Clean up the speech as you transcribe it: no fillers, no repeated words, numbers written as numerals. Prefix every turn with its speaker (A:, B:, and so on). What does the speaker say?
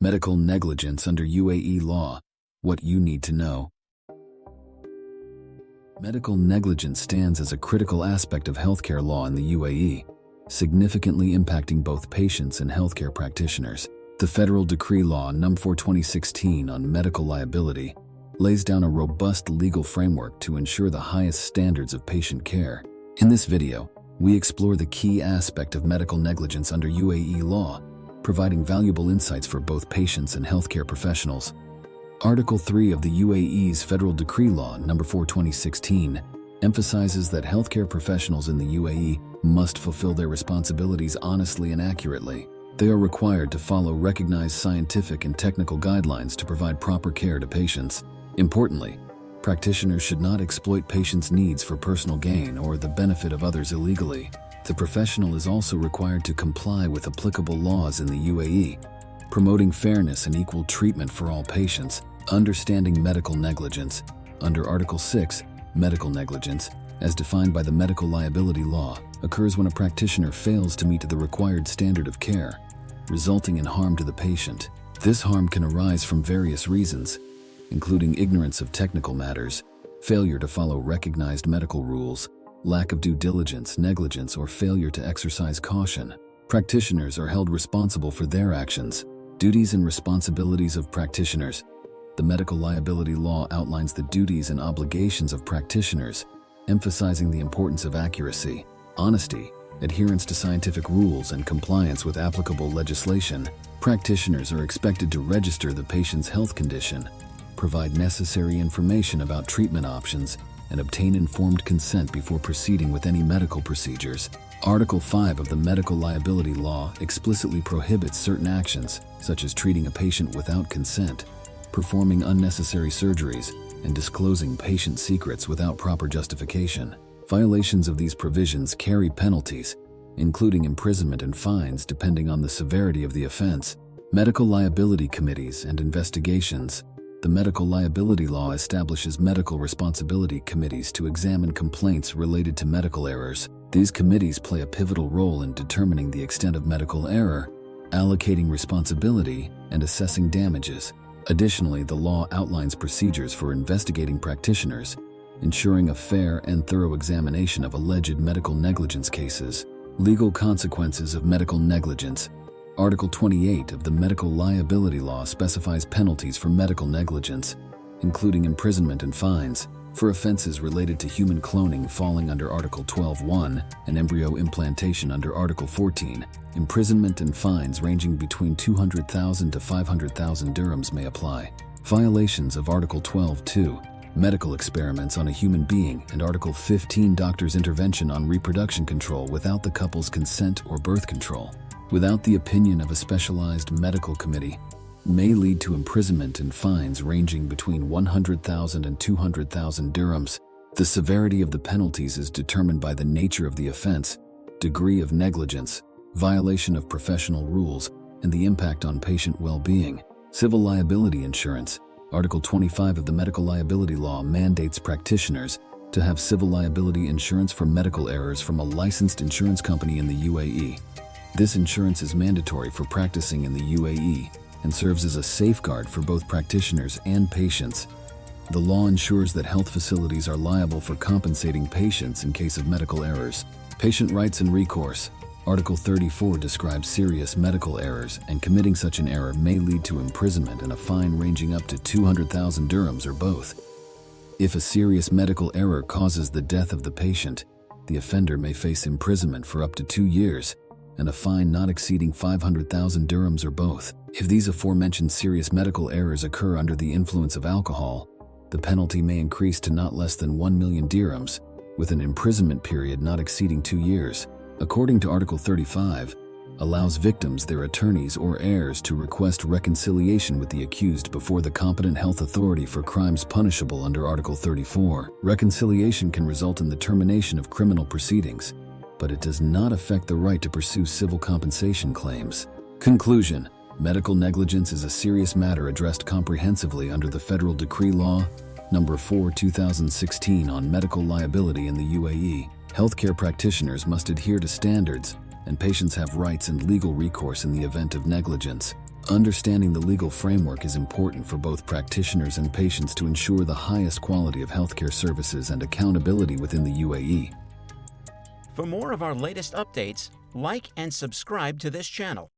A: Medical negligence under UAE law. What you need to know. Medical negligence stands as a critical aspect of healthcare law in the UAE, significantly impacting both patients and healthcare practitioners. The Federal Decree Law No. 4/2016 on medical liability lays down a robust legal framework to ensure the highest standards of patient care. In this video, we explore the key aspect of medical negligence under UAE law, providing valuable insights for both patients and healthcare professionals. Article 3 of the UAE's Federal Decree Law No. 4/2016 emphasizes that healthcare professionals in the UAE must fulfill their responsibilities honestly and accurately. They are required to follow recognized scientific and technical guidelines to provide proper care to patients. Importantly, practitioners should not exploit patients' needs for personal gain or the benefit of others illegally. The professional is also required to comply with applicable laws in the UAE, promoting fairness and equal treatment for all patients. Understanding medical negligence. Under Article 6, medical negligence, as defined by the medical liability law, occurs when a practitioner fails to meet the required standard of care, resulting in harm to the patient. This harm can arise from various reasons, including ignorance of technical matters, failure to follow recognized medical rules, lack of due diligence, negligence, or failure to exercise caution. Practitioners are held responsible for their actions. Duties and responsibilities of practitioners. The medical liability law outlines the duties and obligations of practitioners, emphasizing the importance of accuracy, honesty, adherence to scientific rules, and compliance with applicable legislation. Practitioners are expected to register the patient's health condition, provide necessary information about treatment options, and obtain informed consent before proceeding with any medical procedures. Article 5 of the Medical Liability Law explicitly prohibits certain actions, such as treating a patient without consent, performing unnecessary surgeries, and disclosing patient secrets without proper justification. Violations of these provisions carry penalties, including imprisonment and fines depending on the severity of the offense. Medical liability committees and investigations. The Medical Liability Law establishes medical responsibility committees to examine complaints related to medical errors. These committees play a pivotal role in determining the extent of medical error, allocating responsibility, and assessing damages. Additionally, the law outlines procedures for investigating practitioners, ensuring a fair and thorough examination of alleged medical negligence cases. Legal consequences of medical negligence. Article 28 of the Medical Liability Law specifies penalties for medical negligence, including imprisonment and fines, for offenses related to human cloning falling under Article 12(1) and embryo implantation under Article 14. Imprisonment and fines ranging between 200,000 to 500,000 dirhams may apply. Violations of Article 12(2), medical experiments on a human being, and Article 15, doctor's intervention on reproduction control without the couple's consent or birth control, without the opinion of a specialized medical committee, may lead to imprisonment and fines ranging between 100,000 and 200,000 dirhams. The severity of the penalties is determined by the nature of the offense, degree of negligence, violation of professional rules, and the impact on patient well-being. Civil liability insurance. Article 25 of the Medical Liability Law mandates practitioners to have civil liability insurance for medical errors from a licensed insurance company in the UAE. This insurance is mandatory for practicing in the UAE and serves as a safeguard for both practitioners and patients. The law ensures that health facilities are liable for compensating patients in case of medical errors. Patient rights and recourse. Article 34 describes serious medical errors, and committing such an error may lead to imprisonment and a fine ranging up to 200,000 dirhams or both. If a serious medical error causes the death of the patient, the offender may face imprisonment for up to 2 years and a fine not exceeding 500,000 dirhams or both. If these aforementioned serious medical errors occur under the influence of alcohol, the penalty may increase to not less than 1 million dirhams, with an imprisonment period not exceeding 2 years. According to Article 35, allows victims, their attorneys, or heirs to request reconciliation with the accused before the competent health authority for crimes punishable under Article 34. Reconciliation can result in the termination of criminal proceedings, but it does not affect the right to pursue civil compensation claims. Conclusion: medical negligence is a serious matter addressed comprehensively under the Federal Decree Law No. 4/2016 on medical liability in the UAE. Healthcare practitioners must adhere to standards, and patients have rights and legal recourse in the event of negligence. Understanding the legal framework is important for both practitioners and patients to ensure the highest quality of healthcare services and accountability within the UAE.
B: For more of our latest updates, like and subscribe to this channel.